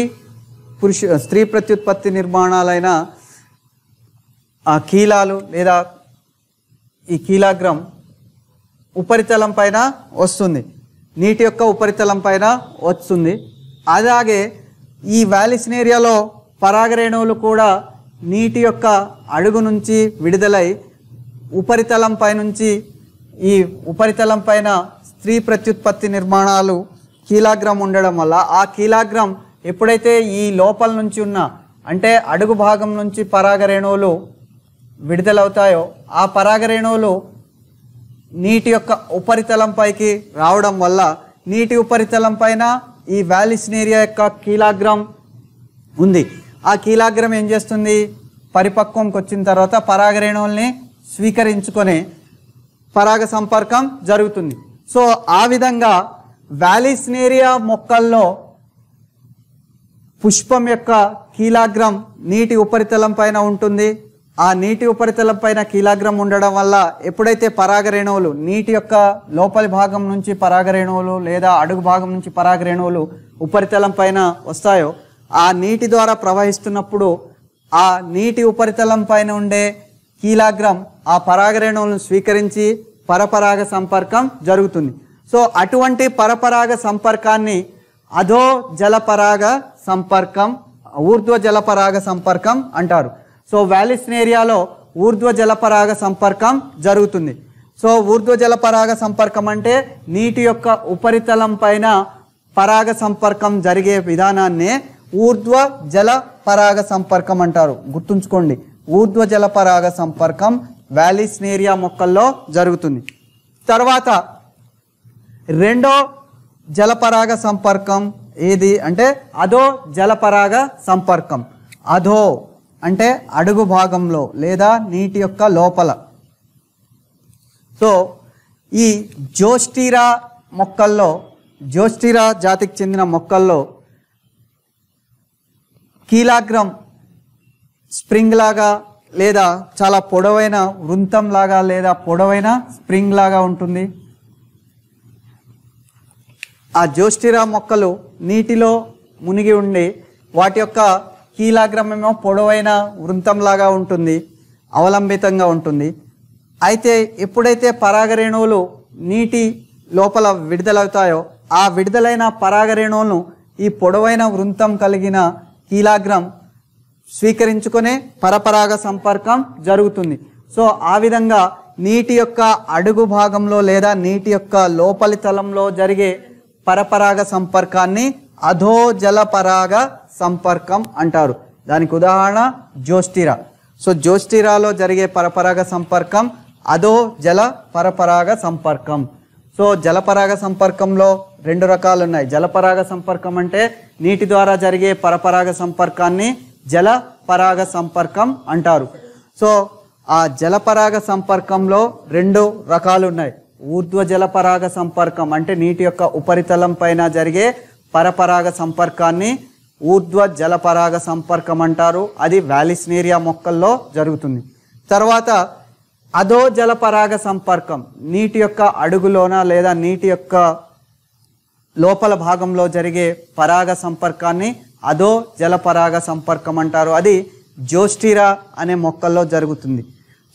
ప్రత్యుత్పత్తి నిర్మాణాలైన కీలాలు లేదా ఈ కీలాగ్రం ఉపరితలం పైన వస్తుంది, నీటి యొక్క ఉపరితలం పైన వస్తుంది. అలాగే ఈ వ్యాలిస్నేరియాలో పరాగరేణువులు కూడా నీటి యొక్క అడుగు నుంచి విడుదలై ఉపరితలం పైనుంచి ఈ ఉపరితలం పైన స్త్రీ ప్రత్యుత్పత్తి నిర్మాణాలు కీలాగ్రం ఉండడం వల్ల ఆ కీలాగ్రం ఎప్పుడైతే ఈ లోపల నుంచి ఉన్న అంటే అడుగు భాగం నుంచి పరాగరేణువులు విడుదలవుతాయో ఆ పరాగరేణువులు నీటి యొక్క ఉపరితలం పైకి రావడం వల్ల నీటి ఉపరితలం పైన ఈ వ్యాలిస్నేరియా యొక్క కీలాగ్రం ఉంది. ఆ కీలాగ్రం ఏం చేస్తుంది? పరిపక్వంకి వచ్చిన తర్వాత పరాగరేణువుల్ని స్వీకరించుకొని పరాగ సంపర్కం జరుగుతుంది. సో ఆ విధంగా వ్యాలిస్నేరియా మొక్కల్లో పుష్పం యొక్క కీలాగ్రం నీటి ఉపరితలం పైన ఉంటుంది. ఆ నీటి ఉపరితలం పైన కీలాగ్రం ఉండడం వల్ల ఎప్పుడైతే పరాగరేణువులు నీటి యొక్క లోపలి భాగం నుంచి పరాగరేణువులు లేదా అడుగు భాగం నుంచి పరాగరేణువులు ఉపరితలం పైన వస్తాయో ఆ నీటి ద్వారా ప్రవహిస్తున్నప్పుడు ఆ నీటి ఉపరితలం పైన ఉండే కీలాగ్రం ఆ పరాగరేణువులను స్వీకరించి పరపరాగ సంపర్కం జరుగుతుంది. సో అటువంటి పరపరాగ సంపర్కాన్ని అధో జలపరాగ సంపర్కం, ఊర్ధ్వ జలపరాగ సంపర్కం అంటారు. సో వ్యాలిస్నేరియాలో ఊర్ధ్వ జలపరాగ సంపర్కం జరుగుతుంది. సో ఊర్ధ్వ జలపరాగ సంపర్కం అంటే నీటి యొక్క ఉపరితలం పైన పరాగ సంపర్కం జరిగే విధానాన్నే ఊర్ధ్వ జలపరాగ సంపర్కం అంటారు. గుర్తుంచుకోండి, ఊర్ధ్వ జలపరాగ సంపర్కం వ్యాలిస్నేరియా మొక్కల్లో జరుగుతుంది. తర్వాత రెండో జలపరాగ సంపర్కం ఏది అంటే అధో జలపరాగ సంపర్కం. అధో అంటే అడుగు భాగంలో లేదా నీటి యొక్క లోపల. సో ఈ జోస్టిరా మొక్కల్లో, జోస్టిరా జాతికి చెందిన మొక్కల్లో కీలాగ్రం స్ప్రింగ్ లాగా లేదా చాలా పొడవైన వృంతం లాగా లేదా పొడవైన స్ప్రింగ్ లాగా ఉంటుంది. ఆ జోస్టిరా మొక్కలు నీటిలో మునిగి ఉండి వాటి యొక్క కీలాగ్రం ఏమో పొడవైన వృంతంలాగా ఉంటుంది, అవలంబితంగా ఉంటుంది. అయితే ఎప్పుడైతే పరాగరేణువులు నీటి లోపల విడుదలవుతాయో ఆ విడుదలైన పరాగరేణువులను ఈ పొడవైన వృంతం కలిగిన కీలాగ్రం స్వీకరించుకునే పరపరాగ సంపర్కం జరుగుతుంది. సో ఆ విధంగా నీటి యొక్క అడుగు భాగంలో లేదా నీటి యొక్క లోపలి తలంలో జరిగే పరపరాగ సంపర్కాన్ని అధోజల పరాగ సంపర్కం అంటారు. దానికి ఉదాహరణ జోస్టిరా. సో జోస్టిరాలో జరిగే పరపరాగ సంపర్కం అధోజల పరపరాగ సంపర్కం. సో జలపరాగ సంపర్కంలో 2 రకాలు ఉన్నాయి. జలపరాగ సంపర్కం అంటే నీటి ద్వారా జరిగే పరపరాగ సంపర్కాన్ని జల పరాగ సంపర్కం అంటారు. సో ఆ జలపరాగ సంపర్కంలో 2 రకాలు ఉన్నాయి. ఊర్ధ్వ జలపరాగ సంపర్కం అంటే నీటి యొక్క ఉపరితలం పైన జరిగే పరపరాగ సంపర్కాన్ని ఊర్ధ్వ జలపరాగ సంపర్కం అంటారు. అది వాలిస్నేరియా మొక్కల్లో జరుగుతుంది. తర్వాత అధో జలపరాగ సంపర్కం నీటి యొక్క అడుగులోన లేదా నీటి యొక్క లోపల భాగంలో జరిగే పరాగ సంపర్కాన్ని అధో జలపరాగ సంపర్కం అంటారు. అది జోస్టిరా అనే మొక్కల్లో జరుగుతుంది.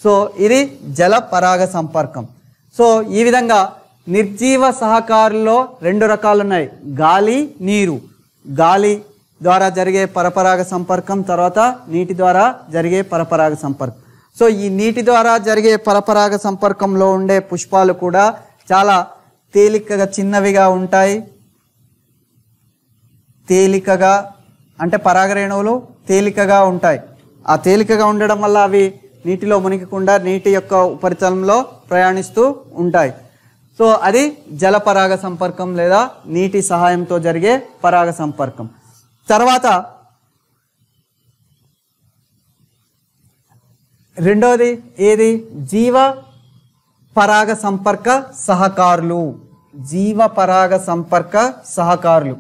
సో ఇది జల పరాగ సంపర్కం. సో ఈ విధంగా నిర్జీవ సహకారుల్లో 2 రకాలు ఉన్నాయి. గాలి, నీరు. గాలి ద్వారా జరిగే పరపరాగ సంపర్కం, తర్వాత నీటి ద్వారా జరిగే పరపరాగ సంపర్కం. సో ఈ నీటి ద్వారా జరిగే పరపరాగ సంపర్కంలో ఉండే పుష్పాలు కూడా చాలా తేలికగా చిన్నవిగా ఉంటాయి. తేలికగా అంటే పరాగరేణువులు తేలికగా ఉంటాయి. ఆ తేలికగా ఉండడం వల్ల అవి నీటిలో మునిగకుండా నీటి యొక్క ఉపరితలంలో ప్రయాణిస్తూ ఉంటాయి. సో అది జలపరాగ సంపర్కం లేదా నీటి సహాయంతో జరిగే పరాగ సంపర్కం. తర్వాత రెండోది ఏది? జీవ పరాగ సంపర్క సహకారులు. జీవ పరాగ సంపర్క సహకారులు.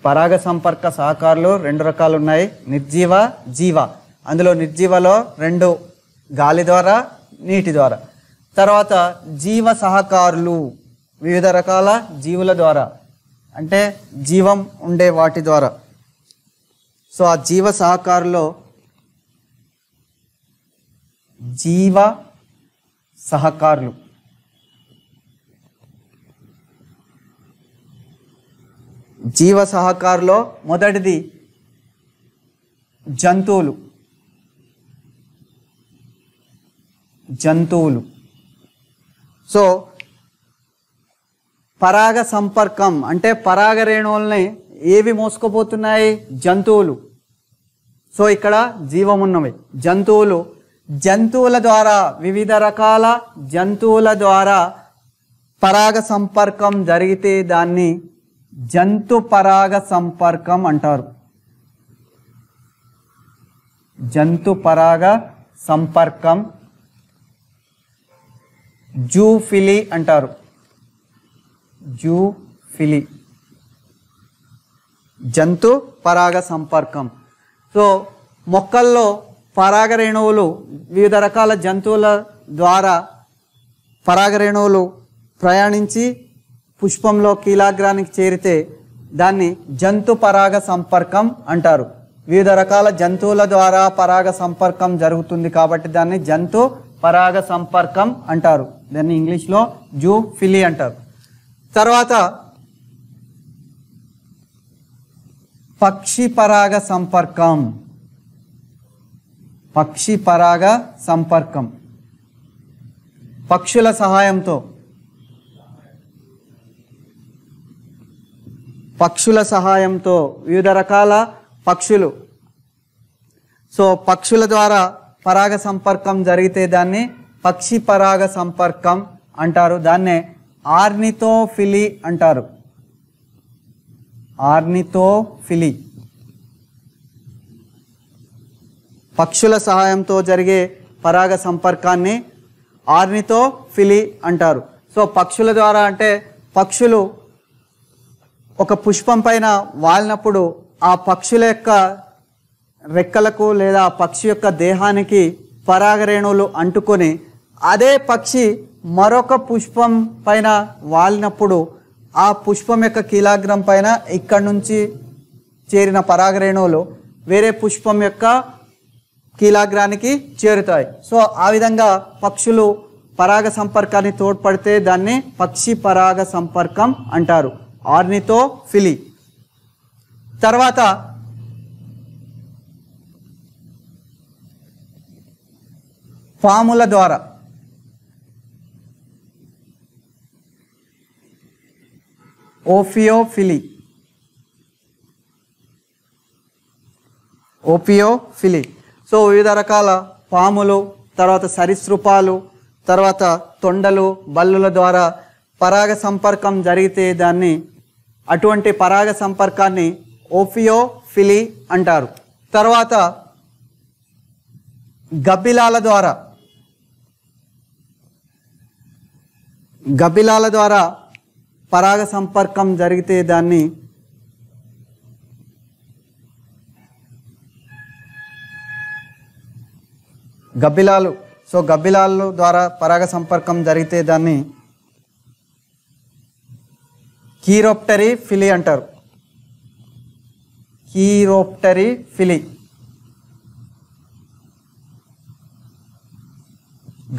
పరాగ సంపర్క సహకారులు 2 రకాలు ఉన్నాయి. నిర్జీవ, జీవ. అందులో నిర్జీవలో 2 గాలి ద్వారా, నీటి ద్వారా. తర్వాత జీవ సహకారులు వివిధ రకాల జీవుల ద్వారా అంటే జీవం ఉండే వాటి ద్వారా. సో ఆ జీవ సహకారులో జీవ సహకారులు జీవ సహకారులో మొదటిది జంతువులు. జంతువులు. సో పరాగ సంపర్కం అంటే పరాగ రేణువుల్ని ఏవి మోసుకుపోతున్నాయి? జంతువులు. సో ఇక్కడ జీవం ఉన్నవి జంతువులు. జంతువుల ద్వారా వివిధ రకాల జంతువుల ద్వారా పరాగ సంపర్కం జరిగితే దాన్ని జంతు పరాగ సంపర్కం అంటారు. జంతు పరాగ సంపర్కం జూఫిలి అంటారు. జూఫిలి జంతు పరాగ సంపర్కం. సో మొక్కల్లో పరాగ రేణువులు వివిధ రకాల జంతువుల ద్వారా పరాగ రేణువులు ప్రయాణించి పుష్పంలో కీలాగ్రానికి చేరితే దాన్ని జంతు పరాగ సంపర్కం అంటారు. వివిధ రకాల జంతువుల ద్వారా పరాగ సంపర్కం జరుగుతుంది కాబట్టి దాన్ని జంతు పరాగ సంపర్కం అంటారు. దాన్ని ఇంగ్లీష్లో జూఫిలి అంటారు. తర్వాత పక్షి పరాగ సంపర్కం. పక్షి పరాగ సంపర్కం పక్షుల సహాయంతో. పక్షుల సహాయంతో వివిధ రకాల పక్షులు. సో పక్షుల ద్వారా పరాగ సంపర్కం జరిగితే దాన్ని పక్షి పరాగ సంపర్కం అంటారు. దాన్నే ఆర్నితోఫిలి అంటారు. ఆర్నితోఫిలి పక్షుల సహాయంతో జరిగే పరాగ సంపర్కాన్ని ఆర్నితోఫిలి అంటారు. సో పక్షుల ద్వారా అంటే పక్షులు ఒక పుష్పం పైన వాలినప్పుడు ఆ పక్షుల యొక్క రెక్కలకు లేదా పక్షి యొక్క దేహానికి పరాగ రేణువులు అంటుకొని అదే పక్షి మరొక పుష్పం పైన వాలినప్పుడు ఆ పుష్పం యొక్క కీలాగ్రం పైన ఇక్కడ నుంచి చేరిన పరాగ రేణువులు వేరే పుష్పం యొక్క కీలాగ్రానికి చేరుతాయి. సో ఆ విధంగా పక్షులు పరాగ సంపర్కాన్ని తోడ్పడితే దాన్ని పక్షి పరాగ సంపర్కం అంటారు, ఆర్నిథోఫిలీ. తర్వాత పాముల ద్వారా ఓపియోఫిలీ. ఓపియోఫిలీ. సో వివిధ రకాల పాములు, తర్వాత సరీసృపాలు, తర్వాత తొండలు, బల్లుల ద్వారా పరాగ సంపర్కం జరిగితే దాన్ని అటువంటి పరాగ సంపర్కాన్ని ఓపియోఫిలీ అంటారు. తర్వాత గబ్బిలాల ద్వారా పరాగ సంపర్కం జరిగితే దాన్ని గబ్బిలాల ద్వారా పరాగ సంపర్కం జరిగితే దాన్ని కీరోప్టెరిఫిలీ అంటారు. కీరోప్టెరిఫిలీ.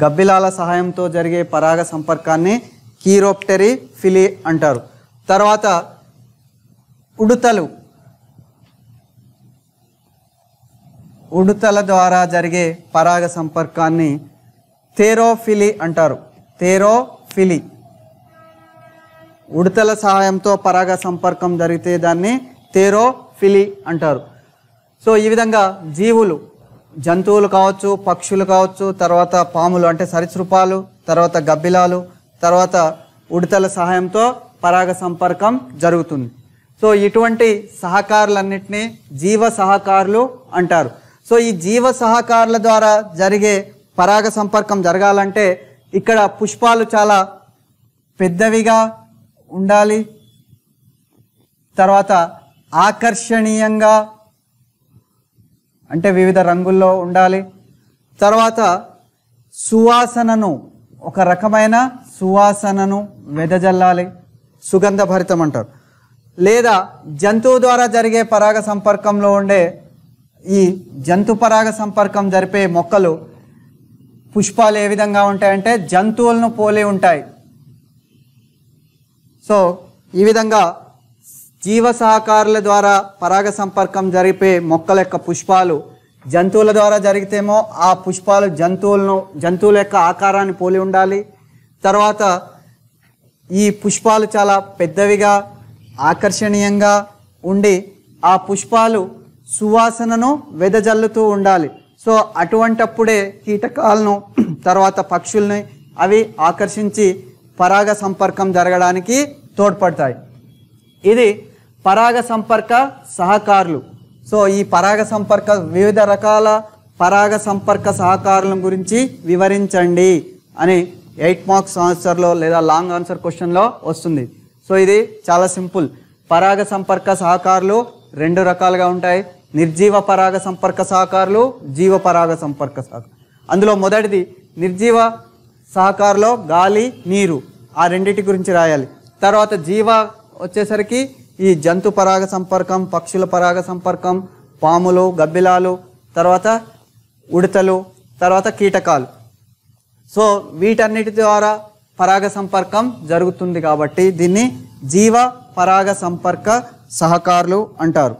గబ్బిలాల సహాయంతో జరిగే పరాగ సంపర్కాన్ని కీరోప్టెరిఫిలీ అంటారు. తర్వాత ఉడుతల ద్వారా జరిగే పరాగ సంపర్కాన్ని థెరోఫిలీ అంటారు. థెరోఫిలీ. ఉడతల సహాయంతో పరాగ సంపర్కం జరిగితే దాన్ని థెరోఫిలీ అంటారు. సో ఈ విధంగా జీవులు, జంతువులు కావచ్చు, పక్షులు కావచ్చు, తర్వాత పాములు అంటే సరీసృపాలు, తర్వాత గబ్బిలాలు, తర్వాత ఉడతల సహాయంతో పరాగ సంపర్కం జరుగుతుంది. సో ఇటువంటి సహకారులన్నింటినీ జీవ సహకారులు అంటారు. సో ఈ జీవ సహకారుల ద్వారా జరిగే పరాగ సంపర్కం జరగాలంటే ఇక్కడ పుష్పాలు చాలా పెద్దవిగా ఉండాలి, తర్వాత ఆకర్షణీయంగా అంటే వివిధ రంగుల్లో ఉండాలి, తర్వాత సువాసనను, ఒక రకమైన సువాసనను వెదజల్లాలి, సుగంధభరితం అంటారు. లేదా జంతువు ద్వారా జరిగే పరాగ సంపర్కంలో ఉండే ఈ జంతు పరాగ సంపర్కం జరిపే మొక్కలు, పుష్పాలు ఏ విధంగా ఉంటాయంటే జంతువులను పోలి ఉంటాయి. సో ఈ విధంగా జీవ సహకారుల ద్వారా పరాగ సంపర్కం జరిపే మొక్కల యొక్క పుష్పాలు జంతువుల ద్వారా జరిగితేమో ఆ పుష్పాలు జంతువుల యొక్క ఆకారాన్ని పోలి ఉండాలి. తర్వాత ఈ పుష్పాలు చాలా పెద్దవిగా ఆకర్షణీయంగా ఉండి ఆ పుష్పాలు సువాసనను వెదజల్లుతూ ఉండాలి. సో అటువంటప్పుడే కీటకాలను, తర్వాత పక్షుల్ని అవి ఆకర్షించి పరాగ సంపర్కం జరగడానికి తోడ్పడతాయి. ఇది పరాగ సంపర్క సహకారులు. సో ఈ పరాగ సంపర్క, వివిధ రకాల పరాగ సంపర్క సహకారుల గురించి వివరించండి అని 8 మార్క్స్ ఆన్సర్లో లేదా లాంగ్ ఆన్సర్ క్వశ్చన్లో వస్తుంది. సో ఇది చాలా సింపుల్. పరాగ సంపర్క సహకారులు 2 రకాలుగా ఉంటాయి. నిర్జీవ పరాగ సంపర్క సహకారులు, జీవ పరాగ సంపర్క సహకారులు. అందులో మొదటిది నిర్జీవ సహకారులో గాలి, నీరు, ఆ రెండింటి గురించి రాయాలి. తర్వాత జీవ వచ్చేసరికి ఈ జంతు పరాగ సంపర్కం, పక్షుల పరాగ సంపర్కం, పాములు, గబ్బిలాలు, తర్వాత ఉడతలు, తర్వాత కీటకాలు. సో వీటన్నిటి ద్వారా పరాగ సంపర్కం జరుగుతుంది కాబట్టి దీన్ని జీవ పరాగ సంపర్క సహకారులు అంటారు.